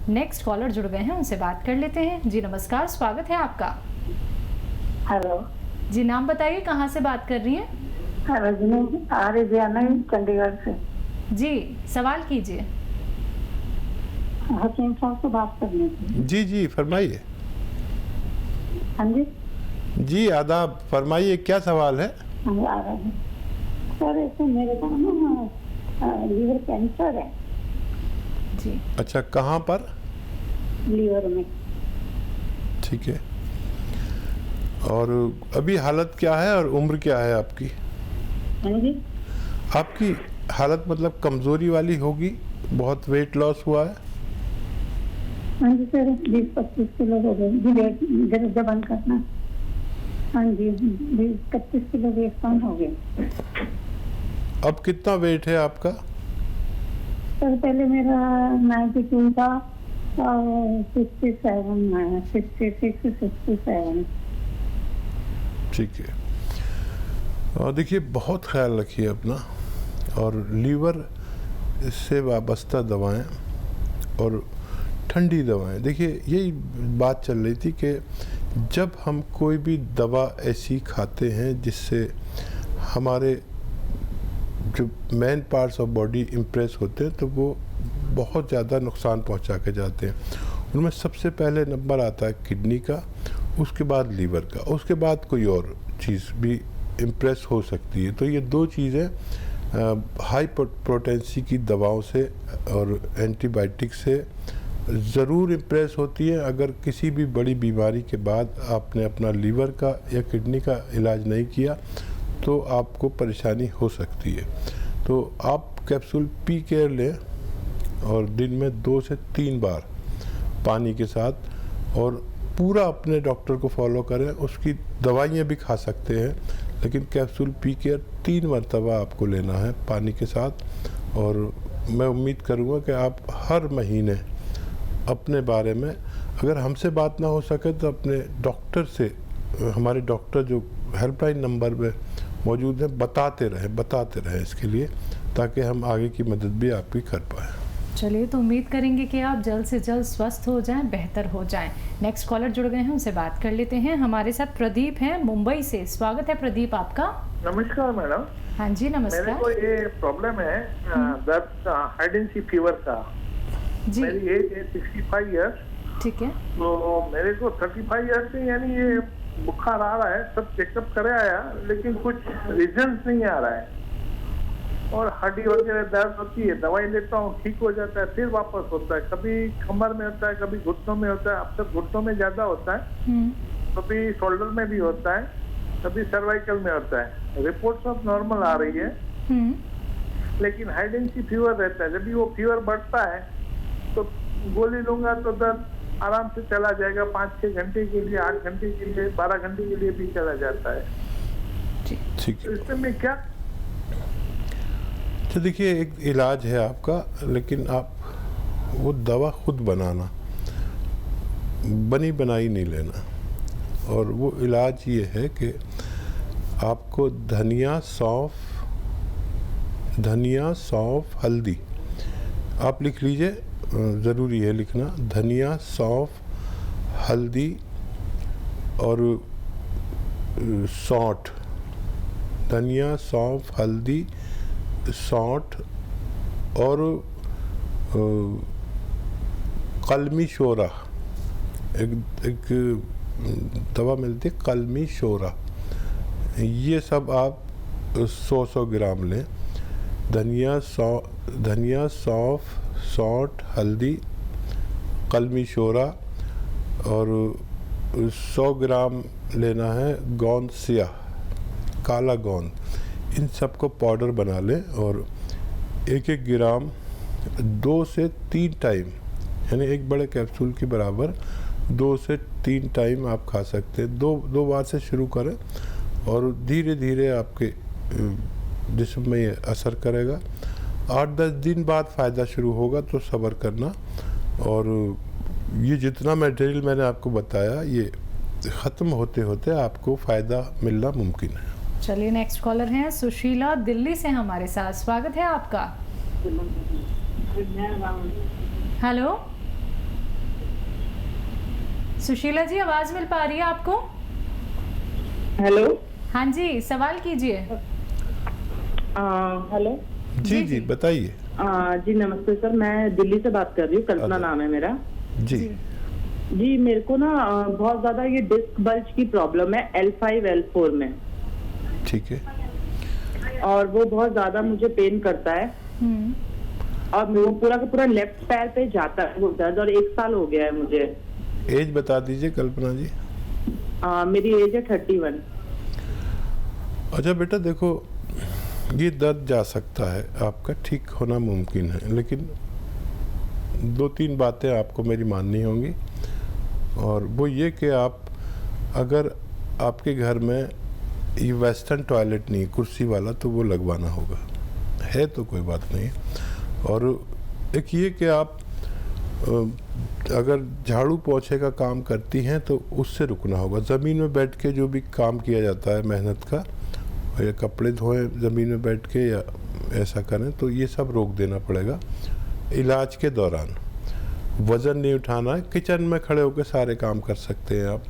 Next collar जुड़ गए हैं, उनसे बात कर लेते हैं। जी नमस्कार, स्वागत है आपका। हेलो जी नाम बताइए, कहाँ से बात कर रही हैं? रजनी आर्यना चंडीगढ़ से। जी सवाल कीजिए। हसीन साहब से बात करनी थी। जी जी फरमाइए। हाँ जी जी आदाब, फरमाइए क्या सवाल है? हाँ आ रहा है सर। ऐसे मेरे को ना लीवर कैंसर है। जी अच्छा, कहाँ पर? लीवर में। ठीक है। और अभी हालत क्या है और उम्र क्या है आपकी? हाँ जी आपकी हालत मतलब कमज़ोरी वाली होगी, बहुत वेट लॉस हुआ है? हाँ जी सर, 20-25 किलो हो गए। जबन करना। हाँ जी 20-25 किलो वेट कम हो गए। अब कितना वेट है आपका? सर पहले मेरा 92 था और 67 है, 66-67। ठीक है। और देखिए बहुत ख्याल रखिए अपना, और लीवर से वाबस्ता दवाएं और ठंडी दवाएं। देखिए यही बात चल रही थी कि जब हम कोई भी दवा ऐसी खाते हैं जिससे हमारे जो main parts of body impress होते हैं तो वो बहुत ज़्यादा नुकसान पहुंचा के जाते हैं। उनमें सबसे पहले नंबर आता है किडनी का, उसके बाद लीवर का, उसके बाद कोई और चीज़ भी इम्प्रेस हो सकती है। तो ये दो चीज़ें हाई पोटेंसी की दवाओं से और एंटीबायोटिक से ज़रूर इम्प्रेस होती है। अगर किसी भी बड़ी बीमारी के बाद आपने अपना लीवर का या किडनी का इलाज नहीं किया तो आपको परेशानी हो सकती है। तो आप कैप्सूल पी केयर लें और दिन में 2 से 3 बार पानी के साथ, और पूरा अपने डॉक्टर को फॉलो करें। उसकी दवाइयाँ भी खा सकते हैं, लेकिन कैप्सूल पी केयर 3 मरतबा आपको लेना है पानी के साथ। और मैं उम्मीद करूँगा कि आप हर महीने अपने बारे में, अगर हमसे बात ना हो सके तो अपने डॉक्टर से, हमारे डॉक्टर जो हेल्पलाइन नंबर पे मौजूद है, बताते रहें इसके लिए, ताकि हम आगे की मदद भी आपकी कर पाएँ। चलिए, तो उम्मीद करेंगे कि आप जल्द से जल्द स्वस्थ हो जाएं, बेहतर हो जाएं। नेक्स्ट कॉलर जुड़ गए हैं, उनसे बात कर लेते हैं। हमारे साथ प्रदीप हैं मुंबई से। स्वागत है प्रदीप आपका। नमस्कार मैडम। हाँ जी नमस्कार। मेरे को ये प्रॉब्लम है दर्द, हाइडेंसी फीवर का। जी मेरी एज है 65 ईयर्स। ठीक है। तो मेरे को 35 ईयर्स से यानी ये बुखार आ रहा है, सब चेकअप करे आया, लेकिन कुछ रिजल्ट नहीं आ रहा है। और हड्डी वगैरह दर्द होती है, दवाई लेता हूँ, ठीक हो जाता है, फिर वापस होता है। कभी कमर में होता है, कभी घुटनों में होता है। अब तक घुटनों में ज्यादा होता है, कभी शोल्डर में भी होता है, कभी सर्वाइकल में होता है। रिपोर्ट सब नॉर्मल आ रही है, लेकिन हाइडेंसी फीवर रहता है। जब भी वो फीवर बढ़ता है तो गोली लूंगा तो दर्द आराम से चला जाएगा, 5-6 घंटे के लिए, 8 घंटे के लिए, 12 घंटे के लिए भी चला जाता है। ठीक है। इसमें मैं क्या? तो देखिए एक इलाज है आपका, लेकिन आप वो दवा खुद बनाना, बनी बनाई नहीं लेना। और वो इलाज ये है कि आपको धनिया, सौंफ, हल्दी, आप लिख लीजिए, ज़रूरी है लिखना। धनिया, सौंफ, हल्दी और सौंठ। धनिया, सौंफ, हल्दी, सौंठ और कलमी शोरा। एक दवा मिलती है कलमी शोरा। ये सब आप 100 ग्राम लें। धनिया, सौंफ, सौंठ, हल्दी, कलमी शोरा, और 100 ग्राम लेना है गोंद सियाह, काला गोंद। इन सब को पाउडर बना लें और 1-1 ग्राम 2 से 3 टाइम, यानी एक बड़े कैप्सूल के बराबर 2 से 3 टाइम आप खा सकते हैं। दो बार से शुरू करें और धीरे धीरे आपके जिस्म में ये असर करेगा। 8-10 दिन बाद फ़ायदा शुरू होगा, तो सब्र करना। और ये जितना मटेरियल मैंने आपको बताया, ये ख़त्म होते होते आपको फ़ायदा मिलना मुमकिन है। चलिए, नेक्स्ट कॉलर हैं सुशीला दिल्ली से हमारे साथ। स्वागत है आपका। हेलो सुशीला जी, आवाज मिल पा रही है आपको? हेलो। हाँ जी, सवाल कीजिए। हेलो जी जी बताइए। जी नमस्ते सर, मैं दिल्ली से बात कर रही हूँ, कल्पना नाम है मेरा। जी जी मेरे को ना बहुत ज्यादा ये डिस्क बल्ज की प्रॉब्लम है L5 L4 में, ठीक है। और वो बहुत ज्यादा मुझे पेन करता है और वो पूरा का पूरा लेफ्ट पैर पे जाता है वो दर्द, और 1 साल हो गया है मुझे। एज बता दीजिए कल्पना जी। मेरी एज है 31। अच्छा बेटा देखो, ये दर्द जा सकता है, आपका ठीक होना मुमकिन है, लेकिन 2-3 बातें आपको मेरी माननी होंगी। और वो ये कि आप अगर आपके घर में ये वेस्टर्न टॉयलेट नहीं, कुर्सी वाला, तो वो लगवाना होगा। है तो कोई बात नहीं। और एक ये कि आप अगर झाड़ू पोछे का काम करती हैं तो उससे रुकना होगा। ज़मीन में बैठ के जो भी काम किया जाता है मेहनत का, या कपड़े धोएं ज़मीन में बैठ के या ऐसा करें, तो ये सब रोक देना पड़ेगा इलाज के दौरान। वज़न नहीं उठाना है, किचन में खड़े होकर सारे काम कर सकते हैं आप,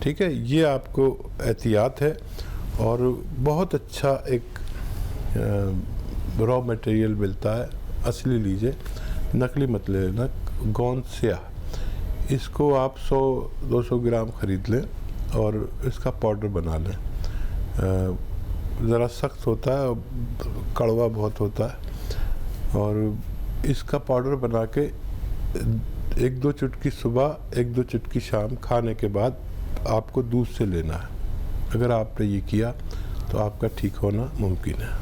ठीक है। ये आपको एहतियात है। और बहुत अच्छा एक रॉ मटेरियल मिलता है, असली लीजिए, नकली मत लेना। गोंद स्याह, इसको आप 100-200 ग्राम ख़रीद लें और इसका पाउडर बना लें। ज़रा सख्त होता है, कड़वा बहुत होता है। और इसका पाउडर बना के 1-2 चुटकी सुबह, 1-2 चुटकी शाम खाने के बाद आपको दूध से लेना है। अगर आपने ये किया तो आपका ठीक होना मुमकिन है।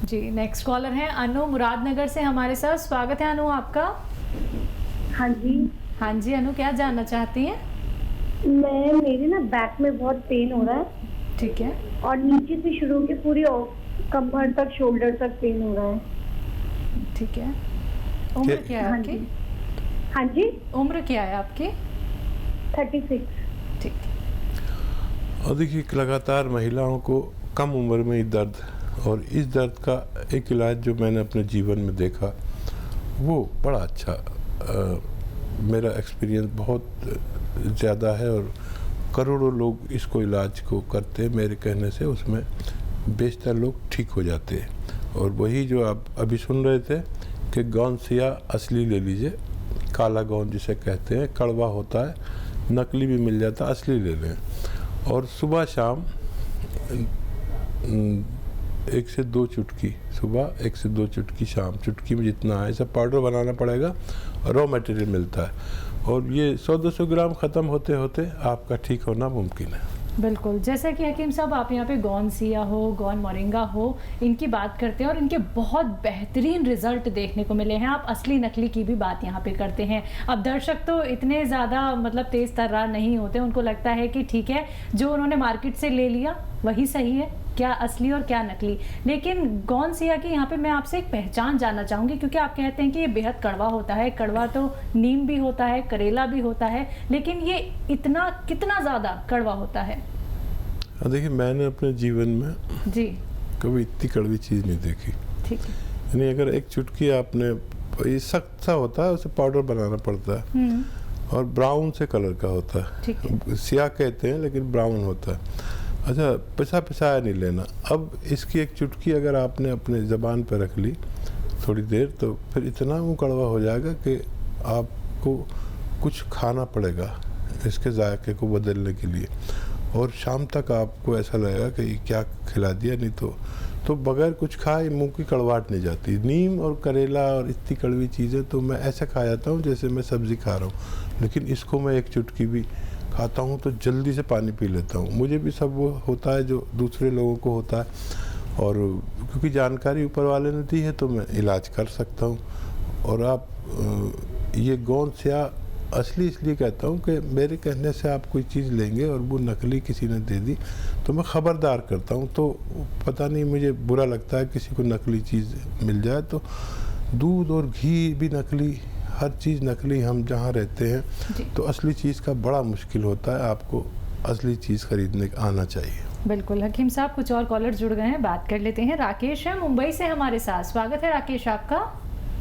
जी, नेक्स्ट कॉलर हैं अनु मुरादनगर से हमारे साथ। स्वागत है अनु आपका। हाँ जी। हाँ जी अनु, क्या जानना चाहती हैं? मेरे ना बैक में बहुत पेन हो रहा है, ठीक है। और नीचे से शुरू के पूरी कमर तक, शोल्डर तक पेन हो रहा है। ठीक है। उम्र क्या है हाँ आपकी? जी। हाँ जी, उम्र क्या है आपकी? 36। ठीक। और देखिए, लगातार महिलाओं को कम उम्र में ही दर्द, और इस दर्द का एक इलाज जो मैंने अपने जीवन में देखा वो बड़ा अच्छा, मेरा एक्सपीरियंस बहुत ज़्यादा है, और करोड़ों लोग इसको इलाज को करते हैं मेरे कहने से। उसमें बेशतर लोग ठीक हो जाते हैं। और वही जो आप अभी सुन रहे थे कि गोंद स्याह असली ले लीजिए, काला गोंद जिसे कहते हैं, कड़वा होता है, नकली भी मिल जाता है, असली ले लें। और सुबह शाम 1 से 2 चुटकी सुबह, 1 से 2 चुटकी शाम, चुटकी में जितना है, ऐसा पाउडर बनाना पड़ेगा। रॉ मटेरियल मिलता है, और ये 100-200 ग्राम ख़त्म होते होते आपका ठीक होना मुमकिन है। बिल्कुल, जैसा कि हकीम साहब आप यहाँ पे गोंद स्याह हो, गोंद मोरिंगा हो, इनकी बात करते हैं और इनके बहुत बेहतरीन रिजल्ट देखने को मिले हैं। आप असली नकली की भी बात यहाँ पे करते हैं। अब दर्शक तो इतने ज़्यादा मतलब तेज़ तर्रार नहीं होते, उनको लगता है कि ठीक है जो उन्होंने मार्केट से ले लिया वही सही है, क्या असली और क्या नकली। लेकिन गोंद स्याह की यहाँ पे मैं आपसे एक पहचान जानना चाहूँगी, क्योंकि आप कहते हैं कि ये बेहद कड़वा होता है। कड़वा तो नीम भी होता है, करेला भी होता है, लेकिन ये इतना कितना ज़्यादा कड़वा होता है? देखिए, मैंने अपने जीवन में जी कभी इतनी कड़वी चीज़ नहीं देखी। ठीक है। यानी अगर एक चुटकी आपने, ये सख्त सा होता है, उसे पाउडर बनाना पड़ता है, और ब्राउन से कलर का होता ठीक है। स्याह कहते हैं लेकिन ब्राउन होता है। अच्छा, पिसाया नहीं लेना। अब इसकी एक चुटकी अगर आपने अपने ज़बान पर रख ली थोड़ी देर, तो फिर इतना वो कड़वा हो जाएगा कि आपको कुछ खाना पड़ेगा इसके जायके को बदलने के लिए। और शाम तक आपको ऐसा लगेगा कि क्या खिला दिया, नहीं तो बगैर कुछ खाए मुंह की कड़वाहट नहीं जाती। नीम और करेला और इतनी कड़वी चीज़ें तो मैं ऐसा खा जाता हूँ जैसे मैं सब्ज़ी खा रहा हूँ, लेकिन इसको मैं एक चुटकी भी खाता हूँ तो जल्दी से पानी पी लेता हूँ। मुझे भी सब वो होता है जो दूसरे लोगों को होता है, और क्योंकि जानकारी ऊपर वाले ने दी है तो मैं इलाज कर सकता हूँ। और आप ये गोंद स्याह असली इसलिए कहता हूँ कि मेरे कहने से आप कोई चीज़ लेंगे और वो नकली किसी ने दे दी तो मैं ख़बरदार करता हूँ। तो पता नहीं, मुझे बुरा लगता है किसी को नकली चीज़ मिल जाए। तो दूध और घी भी नकली, हर चीज़ नकली। हम जहाँ रहते हैं तो असली चीज़ का बड़ा मुश्किल होता है, आपको असली चीज़ खरीदने आना चाहिए। बिल्कुल हकीम साहब, कुछ और कॉलर जुड़ गए हैं, बात कर लेते हैं। राकेश है मुंबई से हमारे साथ। स्वागत है राकेश आपका।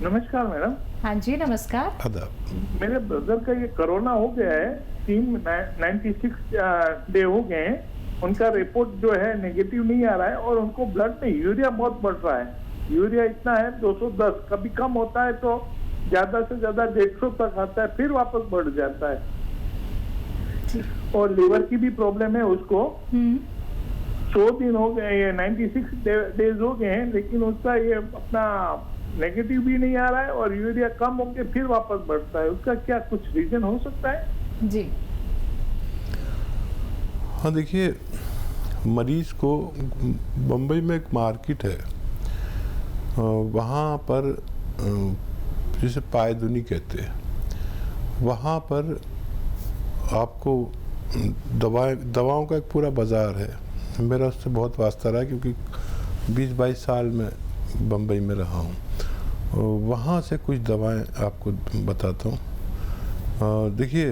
नमस्कार मैडम। हाँ जी नमस्कार। आदाब। मेरे ब्रदर का ये कोरोना हो गया है टीम 96 डे हो गए हैं, उनका रिपोर्ट जो है नेगेटिव नहीं आ रहा है, और उनको ब्लड में यूरिया बहुत बढ़ रहा है। यूरिया इतना है 210, कभी कम होता है तो ज्यादा से ज्यादा 150 तक आता है, फिर वापस बढ़ जाता है। और लीवर की भी प्रॉब्लम है उसको। 100 दिन हो गए, ये 96 डेज हो गए हैं, लेकिन उसका ये अपना नेगेटिव भी नहीं आ रहा है, और यूरिया कम होके फिर वापस बढ़ता है। उसका क्या कुछ रीजन हो सकता है? जी हाँ, देखिए, मरीज को बम्बई में एक मार्केट है, वहाँ पर जिसे पायदुनी कहते हैं, वहाँ पर आपको दवाओं का एक पूरा बाज़ार है। मेरा उससे बहुत वास्ता रहा, क्योंकि 20-22 साल में बम्बई में रहा हूँ। वहाँ से कुछ दवाएं आपको बताता हूँ। देखिए,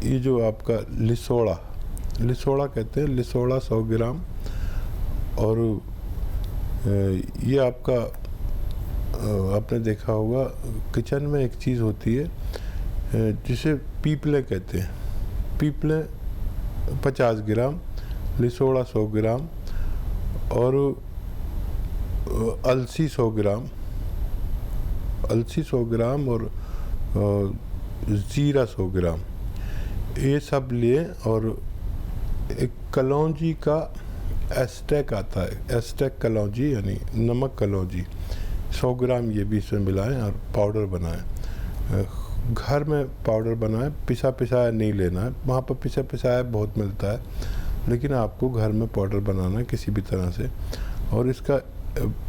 ये जो आपका लिसोड़ा कहते हैं, लिसोड़ा 100 ग्राम, और ये आपका आपने देखा होगा किचन में एक चीज़ होती है जिसे पीपले कहते हैं। पीपले 50 ग्राम, लिसोड़ा 100 ग्राम, और अलसी 100 ग्राम, अलसी 100 ग्राम, और ज़ीरा 100 ग्राम, ये सब लिए। और एक कलौंजी का एस्टेक आता है, एस्टेक कलौंजी यानी नमक कलौंजी, 100 ग्राम ये भी इसमें मिलाएं और पाउडर बनाएं। घर में पाउडर बनाएं, पिसा पिसाया नहीं लेना है। वहाँ पर पिसा पिसाया बहुत मिलता है, लेकिन आपको घर में पाउडर बनाना है किसी भी तरह से। और इसका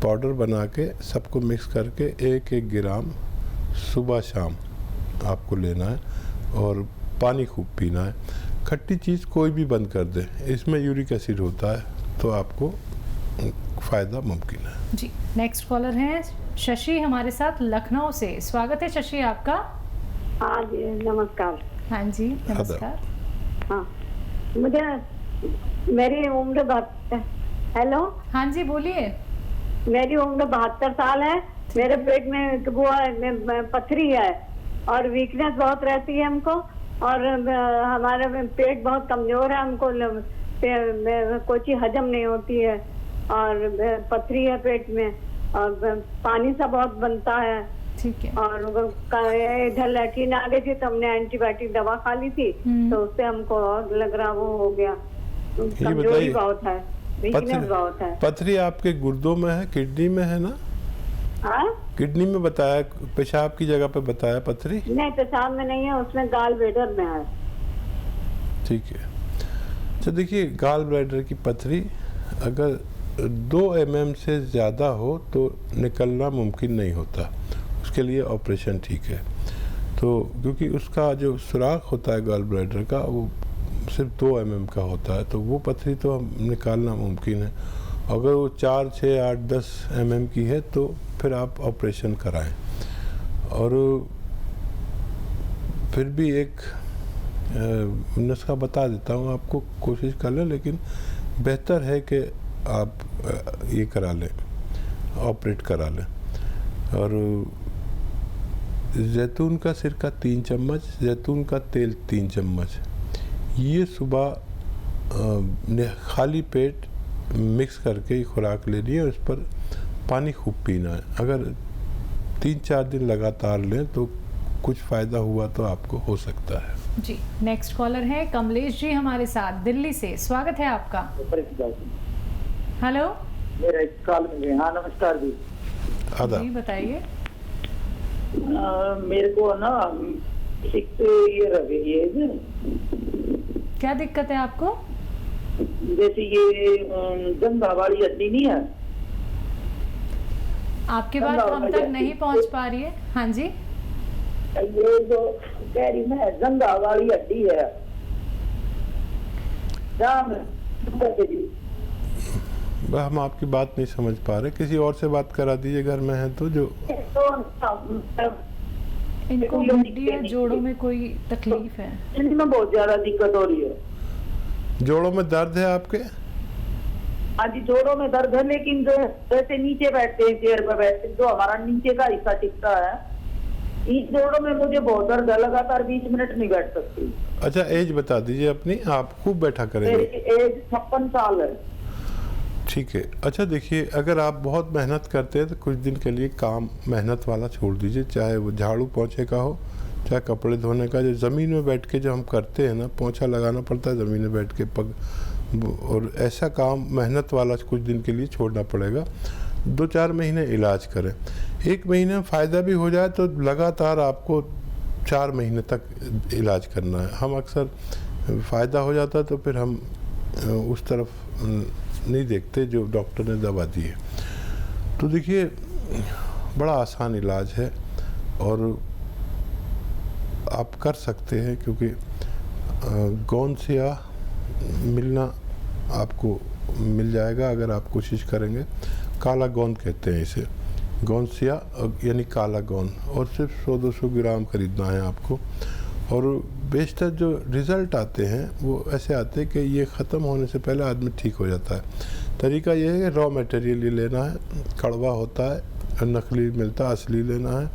पाउडर बना के सबको मिक्स करके 1-1 ग्राम सुबह शाम आपको लेना है, और पानी खूब पीना है। खट्टी चीज़ कोई भी बंद कर दे, इसमें यूरिक एसिड होता है, तो आपको फ़ायदा मुमकिन है। जी, नेक्स्ट कॉलर हैं शशि हमारे साथ लखनऊ से। स्वागत है शशि आपका। हाँ जी, नमस्कार। हाँ जी, नमस्कार। हाँ, मुझे मेरी उम्र 72। हेलो, हाँ जी, बोलिए। मेरी उम्र 72 साल है। मेरे पेट में वो पथरी है, और वीकनेस बहुत रहती है हमको, और हमारा पेट बहुत कमजोर है, हमको कोई चीज हजम नहीं होती है, और पथरी है पेट में, और पानी सा बहुत बनता है। ठीक है। और इधर लैट्रिन आ गई थी, तो हमने एंटीबायोटिक दवा खा ली थी, तो उससे हमको और लग रहा वो हो गया, कमजोरी बहुत है, वीकनेस बहुत है। पथरी आपके गुर्दों में है, किडनी में है ना? हाँ, किडनी में बताया, पेशाब की जगह पे बताया पथरी? नहीं, पेशाब में नहीं है, उसमें गाल ब्लैडर में है। ठीक है। तो देखिए, गाल ब्लैडर की पथरी अगर 2 mm से ज़्यादा हो तो निकलना मुमकिन नहीं होता, उसके लिए ऑपरेशन ठीक है। तो क्योंकि उसका जो सुराख होता है गाल ब्लैडर का, वो सिर्फ 2 mm का होता है, तो वो पथरी तो निकालना मुमकिन है। अगर वो 4, 6, 8, 10 mm की है तो फिर आप ऑपरेशन कराएं। और फिर भी एक नुस्खा बता देता हूँ आपको, कोशिश कर लें, लेकिन बेहतर है कि आप ये करा लें, ऑपरेट करा लें। और जैतून का सिरका 3 चम्मच, जैतून का तेल 3 चम्मच, ये सुबह खाली पेट मिक्स करके खुराक लेनी है, और इस पर पानी खूब पीना है। अगर 3-4 दिन लगातार लें तो कुछ फ़ायदा हुआ तो आपको हो सकता है। जी, नेक्स्ट कॉलर है कमलेश जी हमारे साथ दिल्ली से। स्वागत है आपका। हेलो, हाँ, नमस्कार जी। जी, बताइए। मेरे को ना 6 ईयर हो गई है। क्या दिक्कत है आपको? जैसे ये जंघा वाली हड्डी नहीं है, आपकी बात हम तक नहीं पहुंच पा रही है। हाँ जी, ये जो कह रही मैं जंघा वाली हड्डी है, हम आपकी बात नहीं समझ पा रहे, किसी और से बात करा दीजिए, घर में है तो। जो इनको हड्डी या जोड़ों में कोई तकलीफ है? इनमें बहुत ज्यादा दिक्कत हो रही है। जोड़ों में दर्द है आपके? हाँ जी, जोड़ों में दर्द है, लेकिन जो जैसे नीचे बैठते हैं, चेयर पर बैठते हैं, जो हमारा नीचे का हिस्सा टिकता है, इस जोड़ों में मुझे बहुत दर्द है, लगातार 20 मिनट नहीं बैठ सकती। अच्छा एज बता दीजिए अपनी, आप खूब बैठा मेरी करेंगे। एज 56 साल है। ठीक है। अच्छा देखिए, अगर आप बहुत मेहनत करते हैं तो कुछ दिन के लिए काम मेहनत वाला छोड़ दीजिए, चाहे वो झाड़ू पोंछे का हो, चाहे कपड़े धोने का। जो ज़मीन में बैठ के जो हम करते हैं ना, पोंछा लगाना पड़ता है ज़मीन में बैठ के पग, और ऐसा काम मेहनत वाला कुछ दिन के लिए छोड़ना पड़ेगा। 2-4 महीने इलाज करें। 1 महीने में फ़ायदा भी हो जाए तो लगातार आपको 4 महीने तक इलाज करना है। हम अक्सर फ़ायदा हो जाता है तो फिर हम उस तरफ नहीं देखते जो डॉक्टर ने दवा दी है। तो देखिए बड़ा आसान इलाज है और आप कर सकते हैं, क्योंकि गोंसिया मिलना आपको मिल जाएगा अगर आप कोशिश करेंगे। काला गोंद कहते हैं इसे, गोंसिया यानी काला गोंद, और सिर्फ 100-200 ग्राम खरीदना है आपको। और बेशतर जो रिज़ल्ट आते हैं वो ऐसे आते हैं कि ये ख़त्म होने से पहले आदमी ठीक हो जाता है। तरीका ये है कि रॉ मटेरियल ये लेना है, कड़वा होता है, नकली मिलता है, असली लेना है,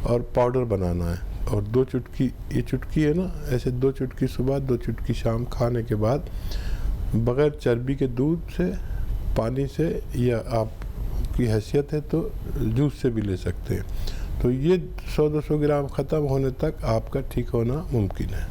और पाउडर बनाना है। और 2 चुटकी, ये चुटकी है ना, ऐसे 2 चुटकी सुबह 2 चुटकी शाम खाने के बाद, बग़ैर चर्बी के दूध से, पानी से, या आपकी हैसियत है तो जूस से भी ले सकते हैं। तो ये 100-200 ग्राम ख़त्म होने तक आपका ठीक होना मुमकिन है।